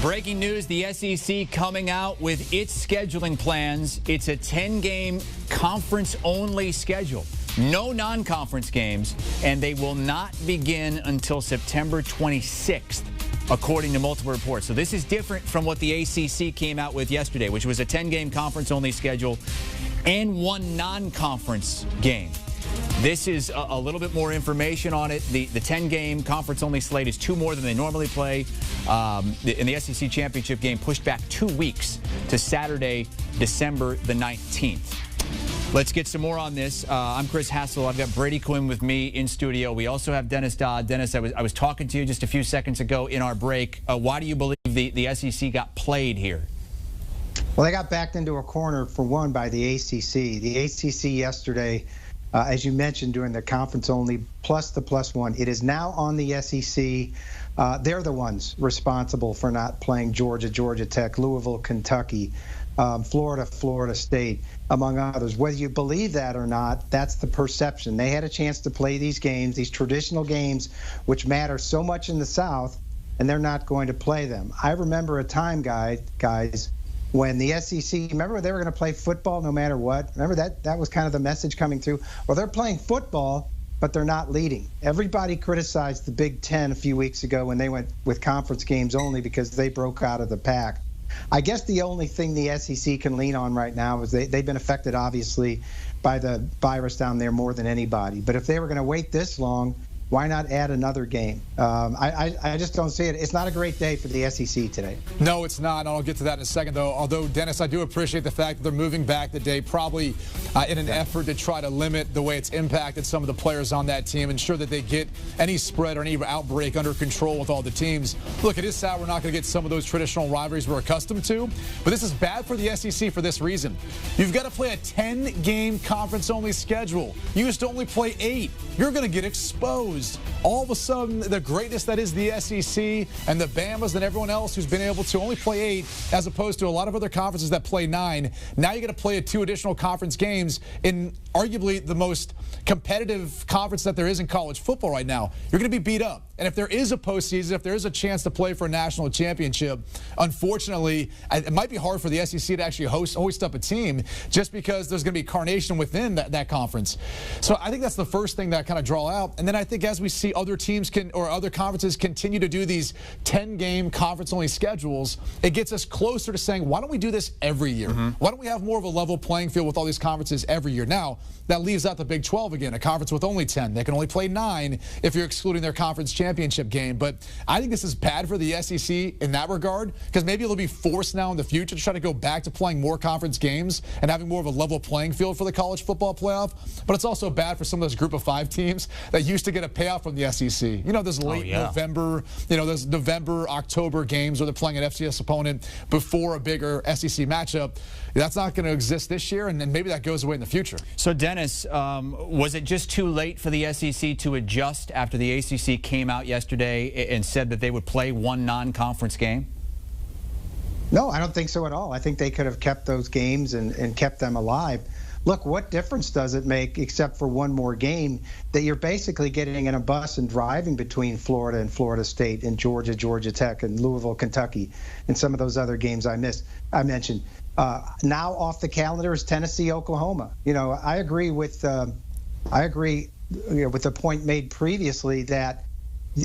Breaking news, the SEC coming out with its scheduling plans. It's a 10-game conference-only schedule. No non-conference games, and they will not begin until September 26th, according to multiple reports. So this is different from what the ACC came out with yesterday, which was a 10-game conference-only schedule and one non-conference game. This is a little bit more information on it. The 10-game conference-only slate is two more than they normally play. And the SEC championship game pushed back 2 weeks to Saturday, December the 19th. Let's get some more on this. I'm Chris Hassel. I've got Brady Quinn with me in studio. We also have Dennis Dodd. Dennis, I was talking to you just a few seconds ago in our break. Why do you believe the SEC got played here? Well, they got backed into a corner, for one, by the ACC. The ACC yesterday, as you mentioned, during the conference only, plus the +1. It is now on the SEC. They're the ones responsible for not playing Georgia, Georgia Tech, Louisville, Kentucky, Florida, Florida State, among others. Whether you believe that or not, that's the perception. They had a chance to play these games, these traditional games, which matter so much in the South, and they're not going to play them. I remember a time, guys, when the SEC, remember they were going to play football no matter what? Remember that was kind of the message coming through? Well, they're playing football, but they're not leading. Everybody criticized the Big Ten a few weeks ago when they went with conference games only because they broke out of the pack. I guess the only thing the SEC can lean on right now is they've been affected, obviously, by the virus down there more than anybody. But if they were going to wait this long, why not add another game? I just don't see it. It's not a great day for the SEC today. No, it's not. I'll get to that in a second, though. Although, Dennis, I do appreciate the fact that they're moving back the day, probably in an effort to try to limit the way it's impacted some of the players on that team, ensure that they get any spread or any outbreak under control with all the teams. Look, it is sad we're not going to get some of those traditional rivalries we're accustomed to, but this is bad for the SEC for this reason. You've got to play a 10-game conference-only schedule. You used to only play 8. You're going to get exposed. All of a sudden, the greatness that is the SEC and the Bamas and everyone else who's been able to only play 8 as opposed to a lot of other conferences that play 9. Now you got to play 2 additional conference games in arguably the most competitive conference that there is in college football right now. You're going to be beat up. And if there is a postseason, if there is a chance to play for a national championship, unfortunately, it might be hard for the SEC to actually hoist up a team just because there's going to be carnation within that conference. So I think that's the first thing that I kind of draw out. And then I think as we see other teams or other conferences continue to do these 10-game conference-only schedules, it gets us closer to saying, why don't we do this every year? Why don't we have more of a level playing field with all these conferences every year? Now, that leaves out the Big 12 again, a conference with only 10. They can only play 9 if you're excluding their conference championship game. But I think this is bad for the SEC in that regard because maybe it'll be forced now in the future to try to go back to playing more conference games and having more of a level playing field for the college football playoff. But it's also bad for some of those group of 5 teams that used to get a payout from the SEC. You know, those late November, those November, October games where they're playing an FCS opponent before a bigger SEC matchup. That's not going to exist this year, and then maybe that goes away in the future. So, Dennis, was it just too late for the SEC to adjust after the ACC came out yesterday and said that they would play one non-conference game? No, I don't think so at all. I think they could have kept those games and kept them alive. Look, what difference does it make, except for one more game, that you're basically getting in a bus and driving between Florida and Florida State and Georgia, Georgia Tech, and Louisville, Kentucky, and some of those other games I mentioned. Now off the calendar is Tennessee, Oklahoma. I agree with the point made previously that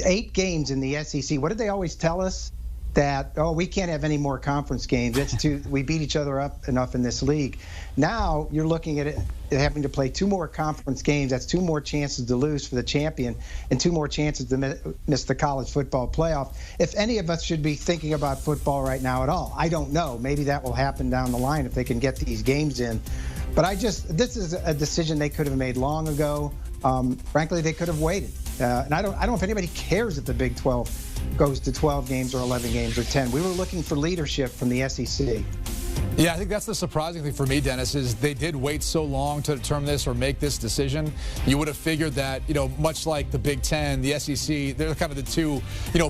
8 games in the SEC. What did they always tell us? That, we can't have any more conference games. We beat each other up enough in this league. Now you're looking at it having to play 2 more conference games. That's 2 more chances to lose for the champion and 2 more chances to miss the college football playoff. If any of us should be thinking about football right now at all, I don't know. Maybe that will happen down the line if they can get these games in. But this is a decision they could have made long ago. Frankly, they could have waited. And I don't know if anybody cares if the Big 12 goes to 12 games or 11 games or 10. We were looking for leadership from the SEC. Yeah, I think that's the surprising thing for me, Dennis, is they did wait so long to determine this or make this decision. You would have figured that, much like the Big Ten, the SEC, they're kind of the 2,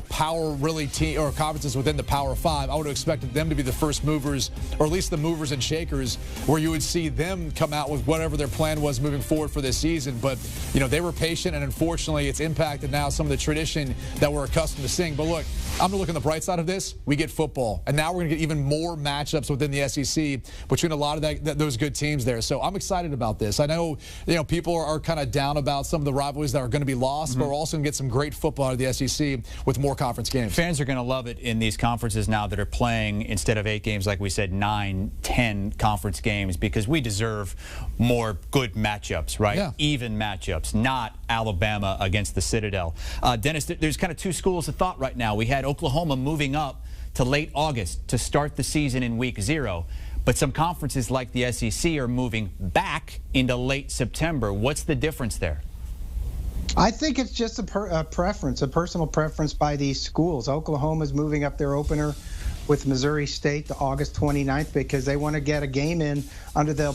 power really team or conferences within the Power 5. I would have expected them to be the first movers, or at least the movers and shakers, where you would see them come out with whatever their plan was moving forward for this season. But, they were patient, and unfortunately, it's impacted now some of the tradition that we're accustomed to seeing. But look, I'm going to look on the bright side of this. We get football. And now we're going to get even more matchups within the SEC between a lot of those good teams there. So I'm excited about this. I know, people are kind of down about some of the rivalries that are going to be lost, but we're also going to get some great football out of the SEC with more conference games. Fans are going to love it in these conferences now that are playing, instead of 8 games, like we said, 9, 10 conference games, because we deserve more good matchups, right? Yeah. Even matchups, not Alabama against the Citadel. Dennis, there's kind of two schools of thought right now. We had Oklahoma moving up to late August to start the season in week 0. But some conferences like the SEC are moving back into late September. What's the difference there? I think it's just a preference, a personal preference by these schools. Oklahoma's moving up their opener with Missouri State to August 29th because they want to get a game in under their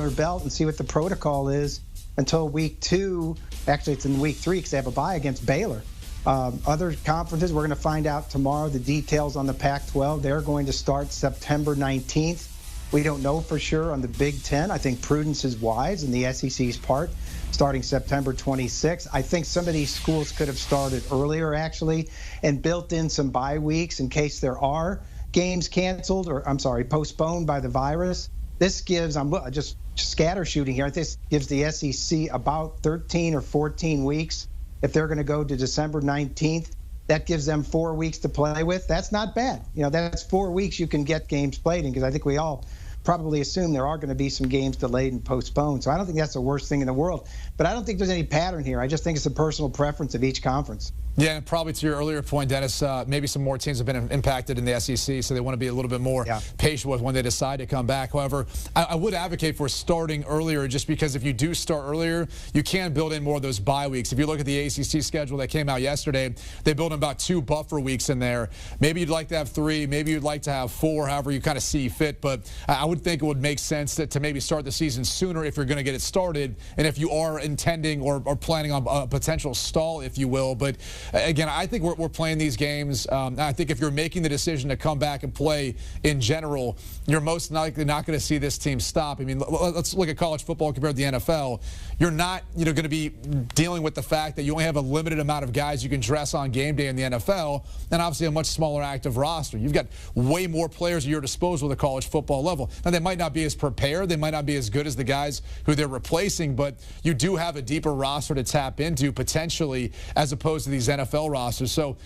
belt and see what the protocol is until week 2. Actually, it's in week 3 because they have a bye against Baylor. Other conferences, we're going to find out tomorrow the details on the Pac-12. They're going to start September 19th. We don't know for sure on the Big Ten. I think prudence is wise in the SEC's part, starting September 26th. I think some of these schools could have started earlier, actually, and built in some bye weeks in case there are games canceled or, postponed by the virus. This gives, I'm just scatter shooting here, this gives the SEC about 13 or 14 weeks. If they're going to go to December 19th, that gives them 4 weeks to play with. That's not bad. That's 4 weeks you can get games played in, because I think we all probably assume there are going to be some games delayed and postponed. So I don't think that's the worst thing in the world. But I don't think there's any pattern here. I just think it's a personal preference of each conference. Yeah, and probably to your earlier point, Dennis, maybe some more teams have been impacted in the SEC, so they want to be a little bit more patient with when they decide to come back. However, I would advocate for starting earlier, just because if you do start earlier, you can build in more of those bye weeks. If you look at the ACC schedule that came out yesterday, they built in about 2 buffer weeks in there. Maybe you'd like to have 3, maybe you'd like to have 4, however you kind of see fit. But I would think it would make sense to maybe start the season sooner if you're going to get it started, and if you are intending or planning on a potential stall, if you will. But again, I think we're playing these games. I think if you're making the decision to come back and play in general, you're most likely not going to see this team stop. I mean, let's look at college football compared to the NFL. You're not, going to be dealing with the fact that you only have a limited amount of guys you can dress on game day in the NFL, and obviously a much smaller active roster. You've got way more players at your disposal at the college football level. Now, they might not be as prepared. They might not be as good as the guys who they're replacing, but you do have a deeper roster to tap into potentially, as opposed to these NFL rosters. So,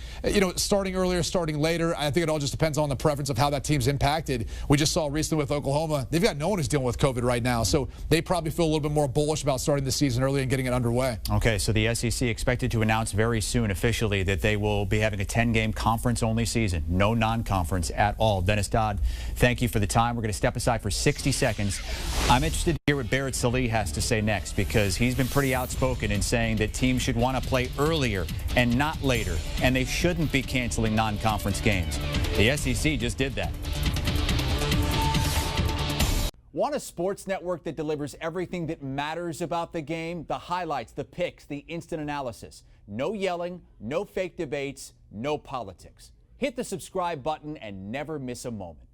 starting earlier, starting later, I think it all just depends on the preference of how that team's impacted. We just saw recently with Oklahoma, they've got no one who's dealing with COVID right now, so they probably feel a little bit more bullish about starting the season early and getting it underway. Okay, so the SEC expected to announce very soon officially that they will be having a 10-game conference-only season. No non-conference at all. Dennis Dodd, thank you for the time. We're going to step aside for 60 seconds. I'm interested to hear what Barrett Sallee has to say next, because he's been pretty outspoken in saying that teams should want to play earlier and not later, and they shouldn't be canceling non-conference games. The SEC just did that. Want a sports network that delivers everything that matters about the game? The highlights, the picks, the instant analysis. No yelling, no fake debates, no politics. Hit the subscribe button and never miss a moment.